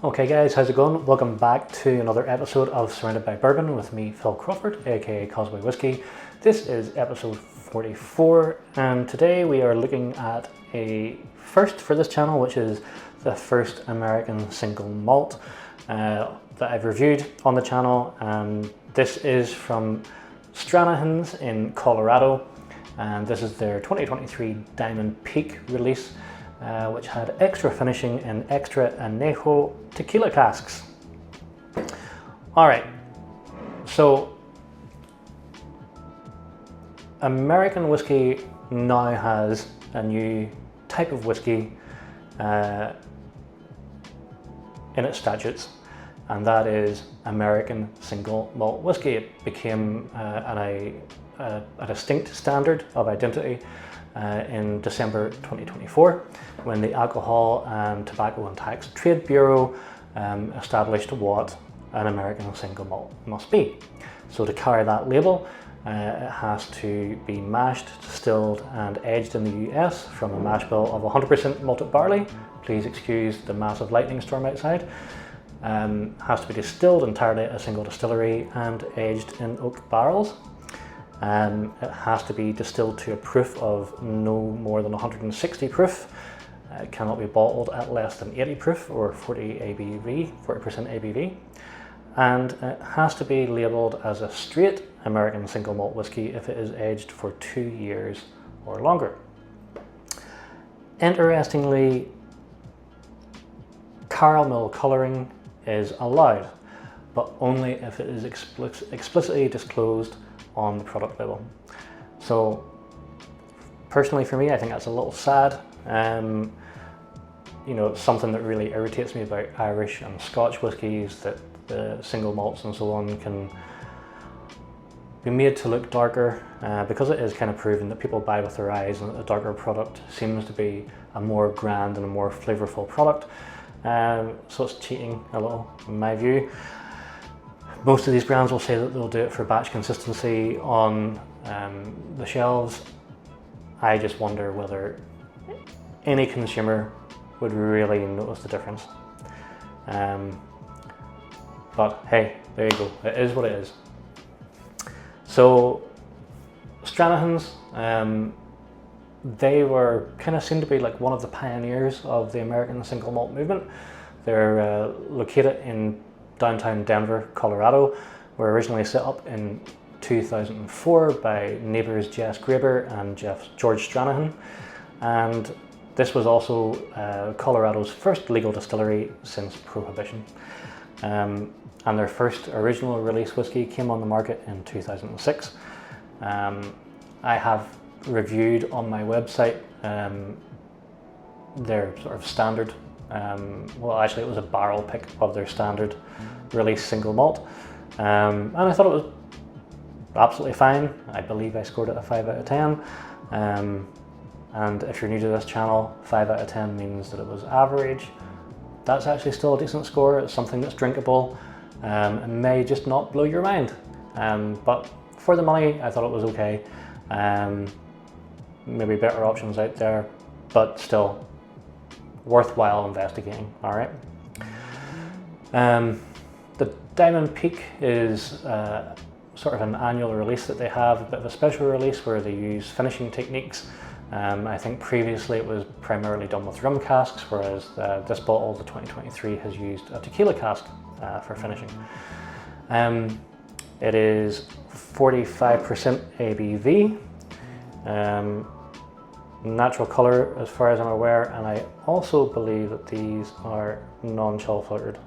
Okay guys, how's it going? Welcome back to another episode of Surrounded by Bourbon with me, Phil Crawford, aka Causeway Whiskey. This is episode 44 and today we are looking at a first for this channel, which is the first American Single Malt that I've reviewed on the channel. And this is from Stranahan's in Colorado, and this is their 2023 Diamond Peak release, which had extra finishing in extra añejo tequila casks. All right, so American whiskey now has a new type of whiskey in its statutes, and that is American Single Malt whiskey. It became a distinct standard of identity in December 2024, when the Alcohol and Tobacco and Tax Trade Bureau established what an American Single Malt must be. So to carry that label, it has to be mashed, distilled and aged in the US from a mash bill of 100% malted barley. Please excuse the massive lightning storm outside. Has to be distilled entirely at a single distillery and aged in oak barrels. It has to be distilled to a proof of no more than 160 proof. It cannot be bottled at less than 80 proof or 40% ABV. And it has to be labelled as a straight American Single Malt whiskey if it is aged for 2 years or longer. Interestingly, caramel colouring is allowed, but only if it is explicitly disclosed on the product label. So personally for me, I think that's a little sad. You know, it's something that really irritates me about Irish and Scotch whiskies, that the single malts and so on can be made to look darker, because it is kind of proven that people buy with their eyes, and a darker product seems to be a more grand and a more flavorful product. So it's cheating a little in my view. Most of these brands will say that they'll do it for batch consistency on the shelves. I just wonder whether any consumer would really notice the difference. But hey, there you go, it is what it is. So Stranahan's, they were kind of seem to be like one of the pioneers of the American Single Malt movement. They're located in downtown Denver, Colorado. Were originally set up in 2004 by neighbours Jess Graber and George Stranahan, and this was also Colorado's first legal distillery since Prohibition. And their first original release whiskey came on the market in 2006. I have reviewed on my website their sort of standard, well actually it was a barrel pick of their standard release single malt, and I thought it was absolutely fine. I believe I scored it a 5 out of 10, and if you're new to this channel, 5 out of 10 means that it was average. That's actually still a decent score. It's something that's drinkable. It may just not blow your mind, but for the money I thought it was okay. Maybe better options out there, but still worthwhile investigating. All right. The Diamond Peak is sort of an annual release that they have, a bit of a special release where they use finishing techniques. I think previously it was primarily done with rum casks, whereas this bottle, the 2023, has used a tequila cask for finishing. It is 45% ABV, natural colour as far as I'm aware, and I also believe that these are non-chill filtered.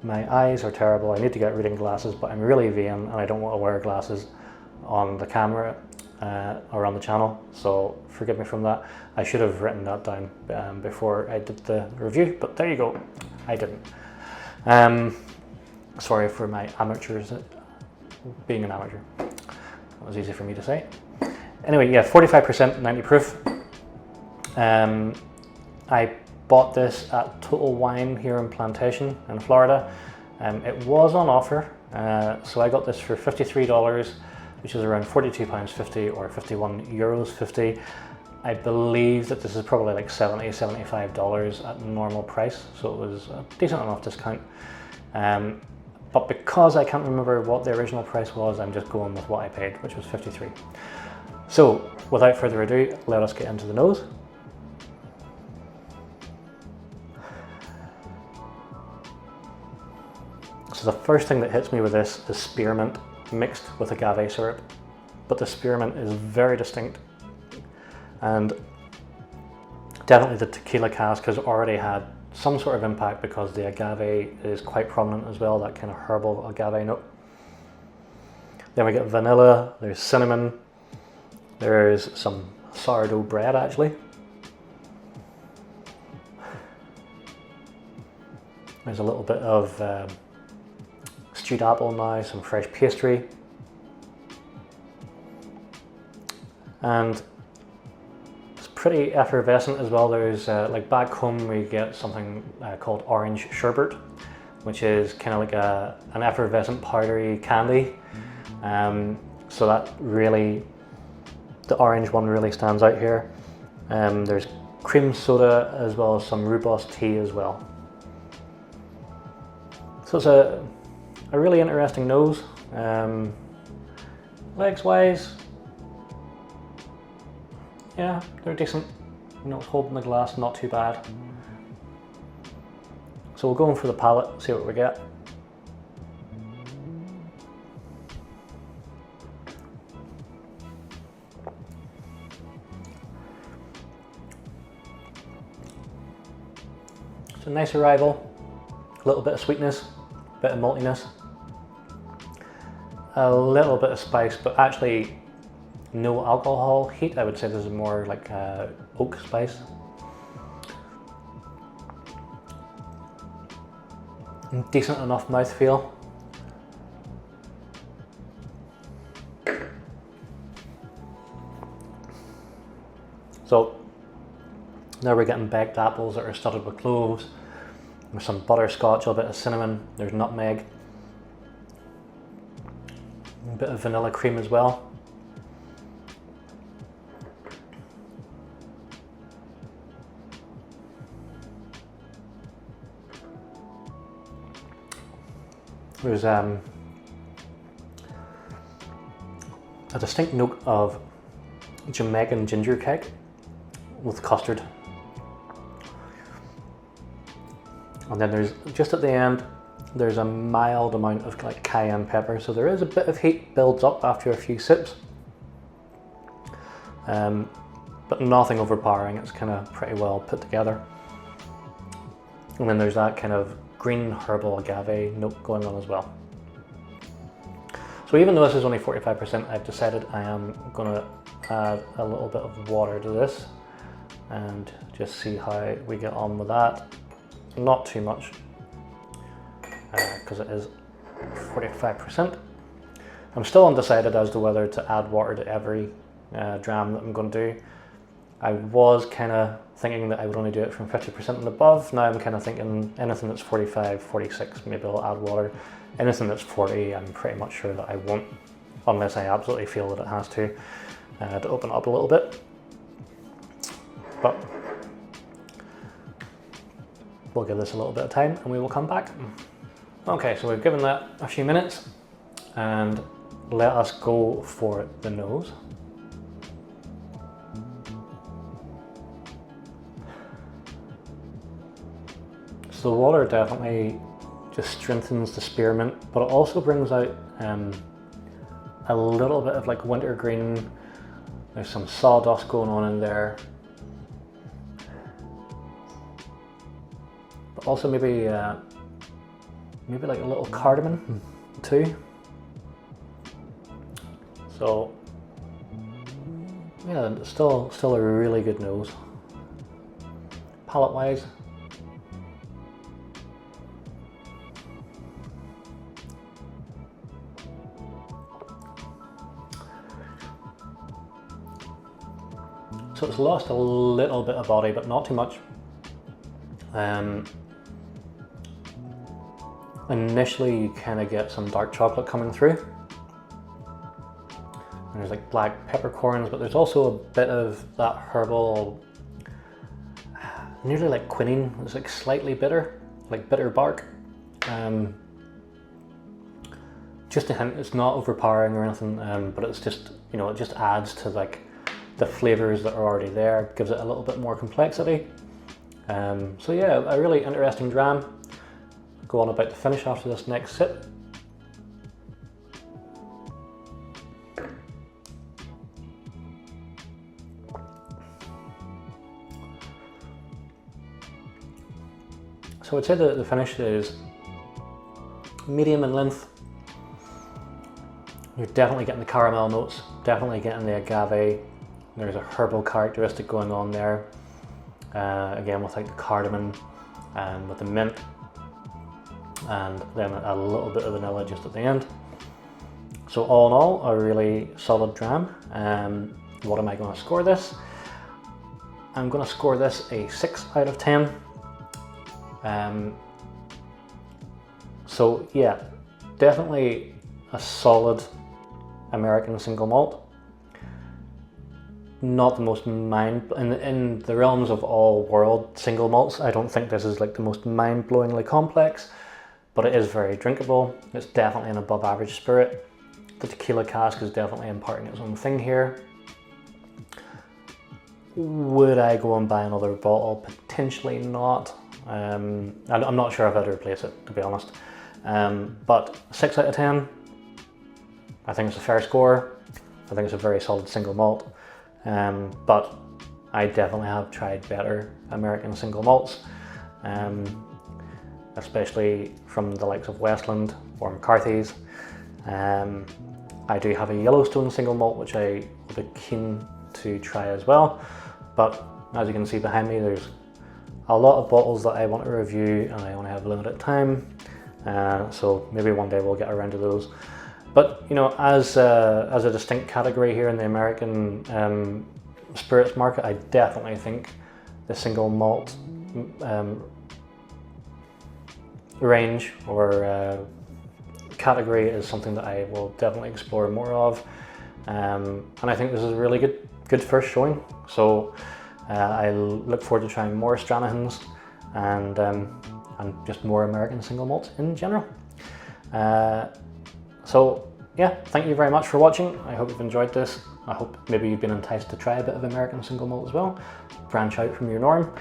My eyes are terrible. I need to get reading glasses, but I'm really vain and I don't want to wear glasses on the camera or on the channel, so forgive me from that. I should have written that down before I did the review, but there you go, I didn't. Sorry for my amateurs, being an amateur. That was easy for me to say. Anyway, yeah, 45%, 90 proof. I bought this at Total Wine here in Plantation in Florida. It was on offer, so I got this for $53, which is around £42.50 or €51.50. I believe that this is probably like $70, $75 at normal price, so it was a decent enough discount. But because I can't remember what the original price was, I'm just going with what I paid, which was 53. So without further ado, let us get into the nose. So the first thing that hits me with this is spearmint mixed with agave syrup, but the spearmint is very distinct, and definitely the tequila cask has already had some sort of impact because the agave is quite prominent as well, that kind of herbal agave note. Then we get vanilla, there's cinnamon, there's some sourdough bread actually. There's a little bit of stewed apple now, some fresh pastry. And it's pretty effervescent as well. There's like back home we get something called orange sherbet, which is kind of like an effervescent powdery candy. So that really, the orange one really stands out here. There's cream soda as well as some rooibos tea as well. So it's a really interesting nose. Legs wise, yeah, they're decent. You know, holding the glass, not too bad. So we'll go in for the palate, see what we get. It's a nice arrival, a little bit of sweetness, a bit of maltiness, a little bit of spice, but actually no alcohol heat. I would say this is more like oak spice. Decent enough mouthfeel. So now we're getting baked apples that are studded with cloves. There's some butterscotch, a bit of cinnamon, there's nutmeg, a bit of vanilla cream as well. There's a distinct note of Jamaican ginger cake with custard. And then there's, just at the end, there's a mild amount of like cayenne pepper. So there is a bit of heat builds up after a few sips. But nothing overpowering, it's kind of pretty well put together. And then there's that kind of green herbal agave note going on as well. So even though this is only 45%, I've decided I am going to add a little bit of water to this and just see how we get on with that. Not too much, because it is 45%. I'm still undecided as to whether to add water to every dram that I'm going to do. I was kind of thinking that I would only do it from 50% and above. Now I'm kind of thinking anything that's 45, 46, maybe I'll add water. Anything that's 40, I'm pretty much sure that I won't, unless I absolutely feel that it has to open up a little bit. But we'll give this a little bit of time and we will come back. Okay, so we've given that a few minutes and let us go for the nose. So the water definitely just strengthens the spearmint, but it also brings out a little bit of like wintergreen. There's some sawdust going on in there. But also maybe like a little cardamom too. So yeah, still a really good nose. Palate wise, so it's lost a little bit of body, but not too much. Initially you kind of get some dark chocolate coming through. and there's like black peppercorns, but there's also a bit of that herbal, nearly like quinine. It's like slightly bitter, like bitter bark. Just a hint, it's not overpowering or anything, but it's just, you know, it just adds to like the flavors that are already there, gives it a little bit more complexity. So yeah, a really interesting dram. Go on about to finish after this next sip. So I'd say that the finish is medium in length. You're definitely getting the caramel notes, definitely getting the agave. There's a herbal characteristic going on there. Again, with like the cardamom and with the mint, and then a little bit of vanilla just at the end. So all in all, a really solid dram. What am I going to score this? I'm going to score this a 6 out of 10. So yeah, definitely a solid American single malt. Not the most in the realms of all world single malts, I don't think this is like the most mind-blowingly complex, but it is very drinkable. It's definitely an above average spirit. The tequila cask is definitely imparting its own thing here. Would I go and buy another bottle? Potentially not. I'm not sure if I'd replace it, to be honest. But 6 out of 10, I think it's a fair score. I think it's a very solid single malt. But I definitely have tried better American single malts, especially from the likes of Westland or McCarthy's. I do have a Yellowstone single malt, which I would be keen to try as well. But as you can see behind me, there's a lot of bottles that I want to review, and I only have limited time. So maybe one day we'll get around to those. But you know, as a distinct category here in the American spirits market, I definitely think the single malt range or category is something that I will definitely explore more of. And I think this is a really good first showing. So I look forward to trying more Stranahans and just more American single malts in general. So yeah, thank you very much for watching. I hope you've enjoyed this. I hope maybe you've been enticed to try a bit of American single malt as well. Branch out from your norm.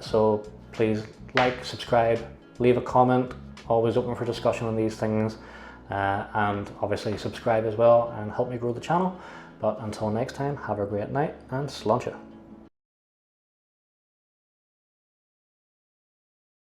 So please like, subscribe, leave a comment. Always open for discussion on these things. And obviously subscribe as well and help me grow the channel. But until next time, have a great night and sláinte.